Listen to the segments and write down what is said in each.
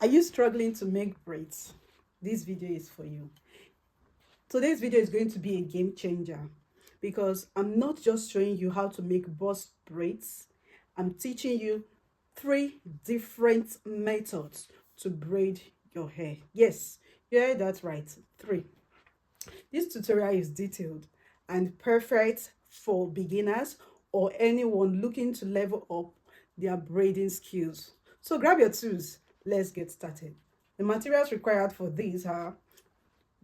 Are you struggling to make braids? This video is for you. Today's video is going to be a game changer because I'm not just showing you how to make boss braids. I'm teaching you 3 different methods to braid your hair. Yes, you heard that right. 3. This tutorial is detailed and perfect for beginners or anyone looking to level up their braiding skills. So grab your tools. Let's get started. The materials required for these are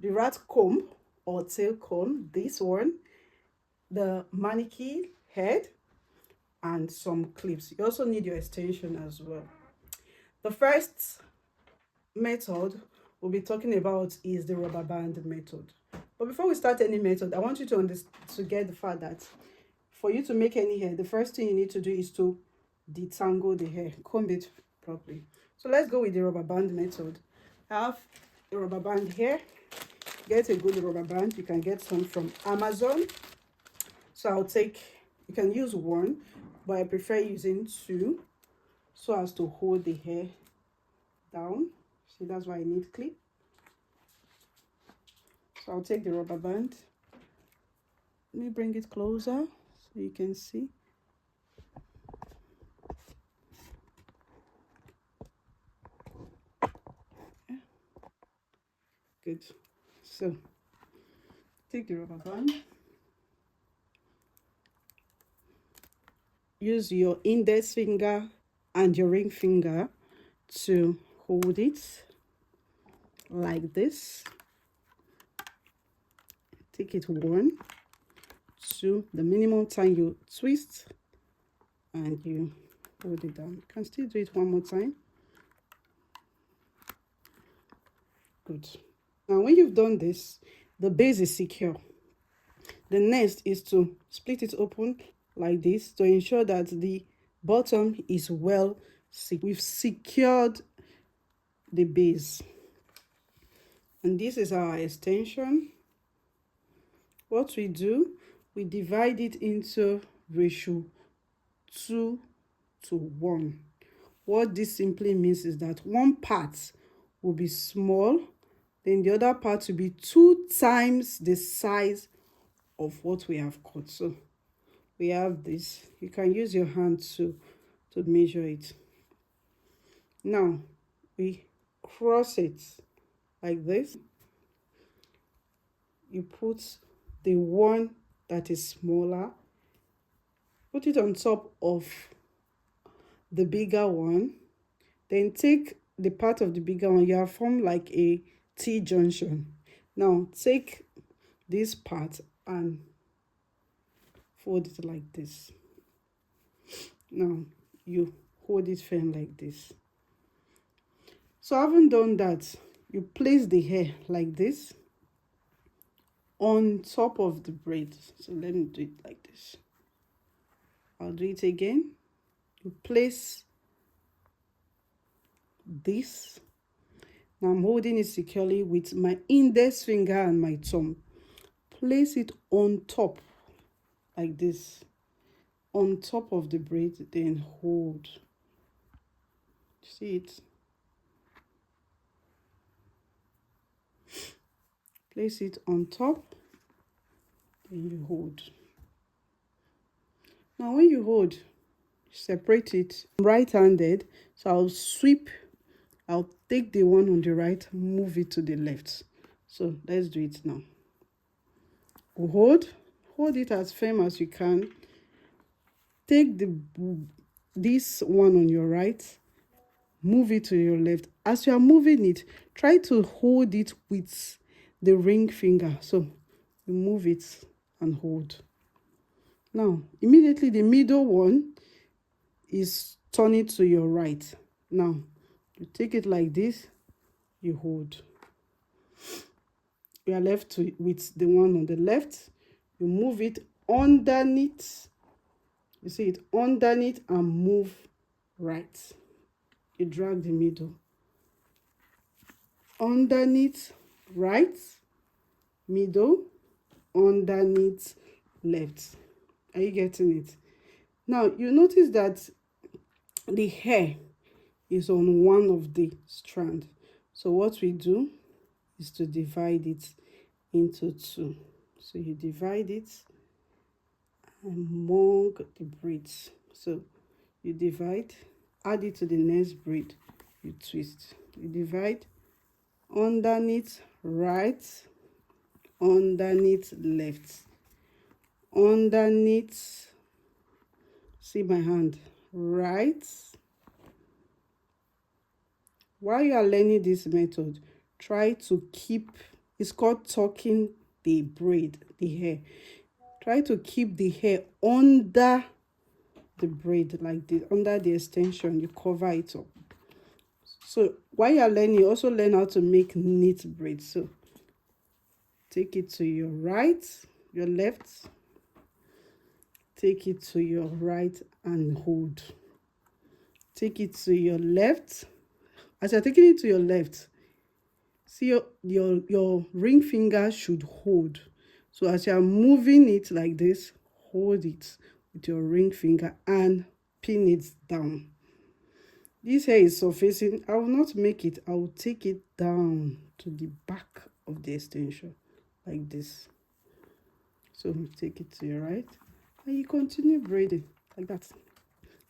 the rat comb or tail comb, this one, the mannequin head, and some clips. You also need your extension as well. The first method we'll be talking about is the rubber band method. But before we start any method, I want you to get the fact that for you to make any hair, the first thing you need to do is to detangle the hair, comb it properly. So let's go with the rubber band method. I have a rubber band here. Get a good rubber band. You can get some from Amazon. So you can use one, but I prefer using 2 so as to hold the hair down. See, that's why I need clip. So I'll take the rubber band. Let me bring it closer so you can see. Yeah. Good. So take the rubber band. Use your index finger and your ring finger to hold it like this. Take it 1, 2, the minimum time you twist and you hold it down. You can still do it one more time. Good. Now when you've done this, the base is secure. The next is to split it open like this to ensure that the bottom is well secured. We've secured the base. And this is our extension. What we do, we divide it into ratio 2 to 1. What this simply means is that one part will be small, then the other part will be 2 times the size of what we have cut. So we have this. You can use your hand to measure it. Now we cross it like this. You put the one that is smaller, put it on top of the bigger one, then take the part of the bigger one. You have formed like a T-junction. Now take this part and fold it like this. Now you hold it firm like this. So having done that, you place the hair like this on top of the braid. So let me do it like this. I'll do it again. You place this. Now I'm holding it securely with my index finger and my thumb. Place it on top like this, on top of the braid, then hold. See it? Place it on top, then you hold. Now when you hold, separate it. I'm right-handed, so I'll take the one on the right, move it to the left. So let's do it now. Hold it as firm as you can. Take this one on your right, move it to your left. As you are moving it, try to hold it with the ring finger. So you move it and hold. Now immediately the middle one is turning to your right. Now you take it like this, you hold. You are left with the one on the left. You move it underneath. You see it underneath and move right. You drag the middle. Underneath, right, middle, underneath, left. Are you getting it? Now you notice that the hair is on one of the strands. So what we do is to divide it into two. So you divide it among the braids. So you divide, add it to the next braid, you twist, you divide, underneath right, underneath left, underneath, see my hand, right. While you are learning this method, try to keep, it's called tucking the braid, the hair. Try to keep the hair under the braid, like this, under the extension, you cover it up. So while you are learning, you also learn how to make neat braids. So take it to your right, your left, take it to your right and hold. Take it to your left. As you're taking it to your left, see your ring finger should hold. So as you're moving it like this, hold it with your ring finger and pin it down. This hair is surfacing. I will not make it. I will take it down to the back of the extension like this. So take it to your right and you continue braiding like that.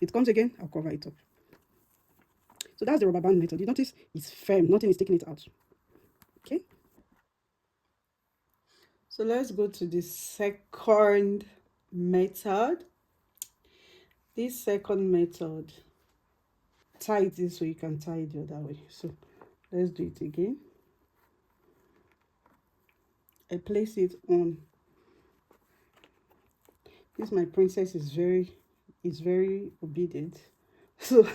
It comes again, I'll cover it up. So that's the rubber band method. You notice it's firm, nothing is taking it out. Okay, so let's go to the second method. This second method, tie it this way, you can tie it the other way. So let's do it again. I place it on, this my princess is very obedient. So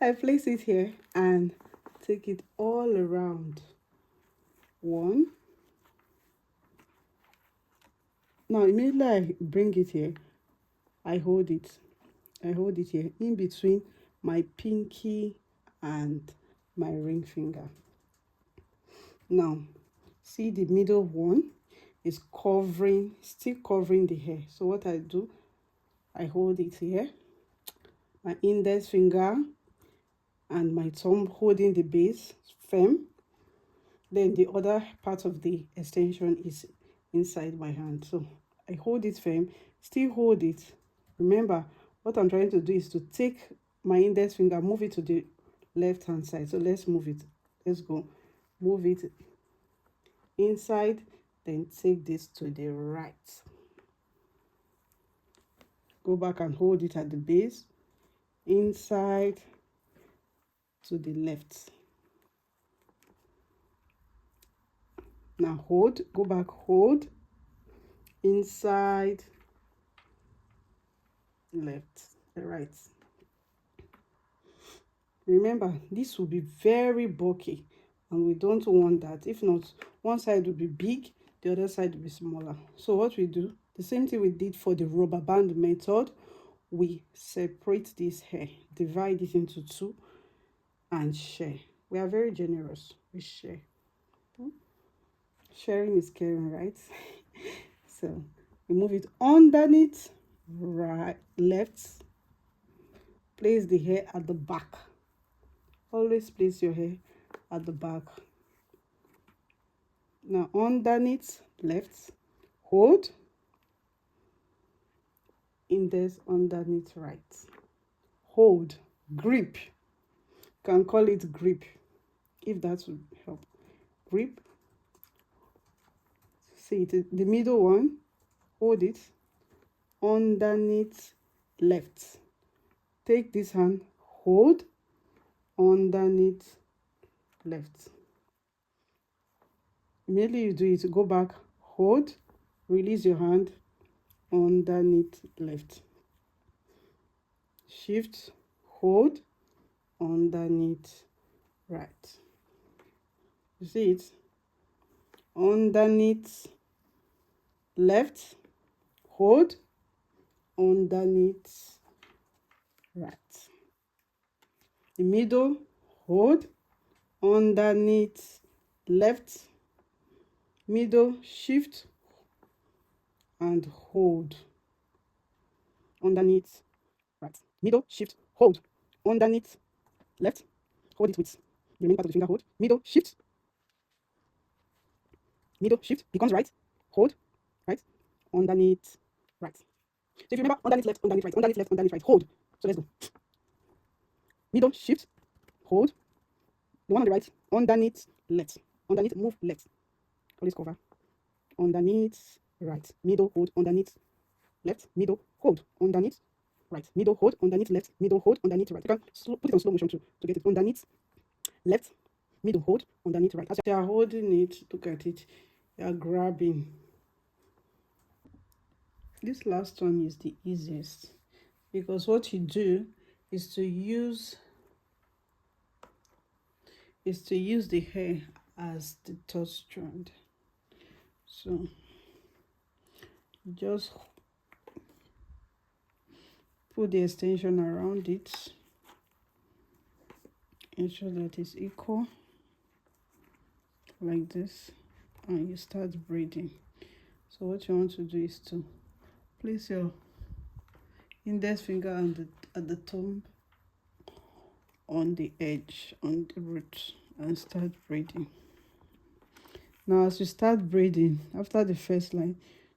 I place it here and take it all around. One. Now immediately I bring it here, I hold it here in between my pinky and my ring finger. Now see the middle one is covering, still covering the hair. So what I do, I hold it here, my index finger and my thumb holding the base firm. Then the other part of the extension is inside my hand. So I hold it firm, still hold it. Remember, what I'm trying to do is to take my index finger, move it to the left hand side. So let's move it. Let's go. Move it inside, then take this to the right. Go back and hold it at the base, inside to the left. Now hold, go back, hold, inside, left, right. Remember, this will be very bulky and we don't want that. If not, one side will be big, the other side will be smaller. So what we do, the same thing we did for the rubber band method, we separate this hair, divide it into two and share. We are very generous, we share. Sharing is caring, right? So we move it underneath, right, left, place the hair at the back. Always place your hair at the back. Now underneath, left, hold, index underneath, right, hold, grip. You can call it grip if that would help. Grip. See it, the middle one, hold it, underneath, left. Take this hand, hold, underneath, left. Immediately you do it, go back, hold, release your hand, underneath, left. Shift, hold, underneath, right. You see it? Underneath, left, hold, underneath, right. The middle, hold, underneath, left, middle, shift and hold, underneath, right. Middle, shift, hold, underneath, left, hold it with the remaining part of the finger, hold, middle, shift, middle, shift, becomes right, hold, right, underneath, right. So if you remember, underneath left, underneath right, underneath left, underneath right, hold. So let's go. Middle, shift, hold, the one on the right, underneath left, underneath, move left, always cover, underneath right, middle, hold, underneath left, middle, hold, underneath right, middle, hold, underneath left, middle, hold, underneath right. You can put it on slow motion too to get it. Underneath left, middle, hold, underneath right. As you are holding it, look at it, you are grabbing. This last one is the easiest, because what you do is to use the hair as the third strand. So just put the extension around it, ensure that it's equal like this, and you start braiding. So what you want to do is to place your index finger at the thumb on the edge, on the root, and start braiding. Now as you start braiding, after the first line,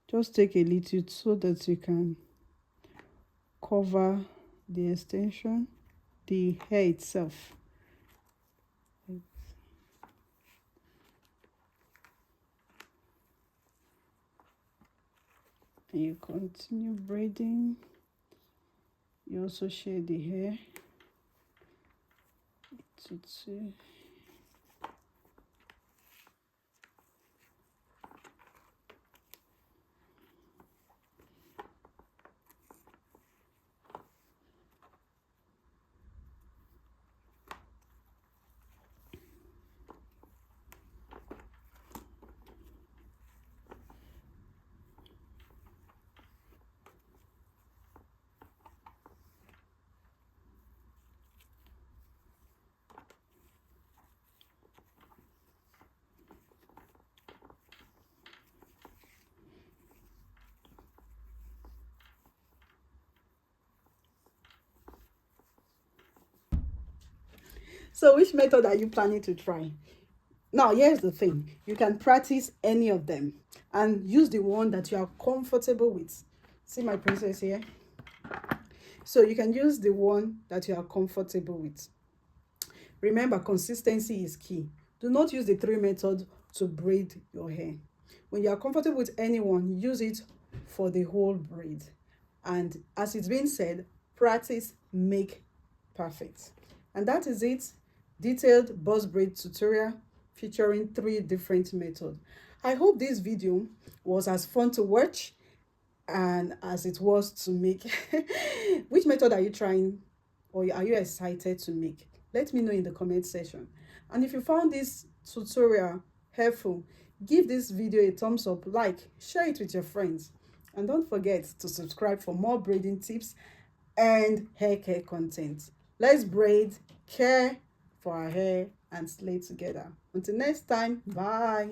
just take a little so that you can cover the extension, the hair itself. And you continue braiding. You also shade the hair to two. So which method are you planning to try? Now, here's the thing. You can practice any of them and use the one that you are comfortable with. See my princess here? So you can use the one that you are comfortable with. Remember, consistency is key. Do not use the 3 methods to braid your hair. When you are comfortable with anyone, use it for the whole braid. And as it's been said, practice make perfect. And that is it. Detailed boss braid tutorial featuring 3 different methods. I hope this video was as fun to watch and as it was to make. Which method are you trying, or are you excited to make? Let me know in the comment section. And if you found this tutorial helpful, give this video a thumbs up, like, share it with your friends, and don't forget to subscribe for more braiding tips and hair care content. Let's braid, care for our hair, and slay together. Until next time, bye.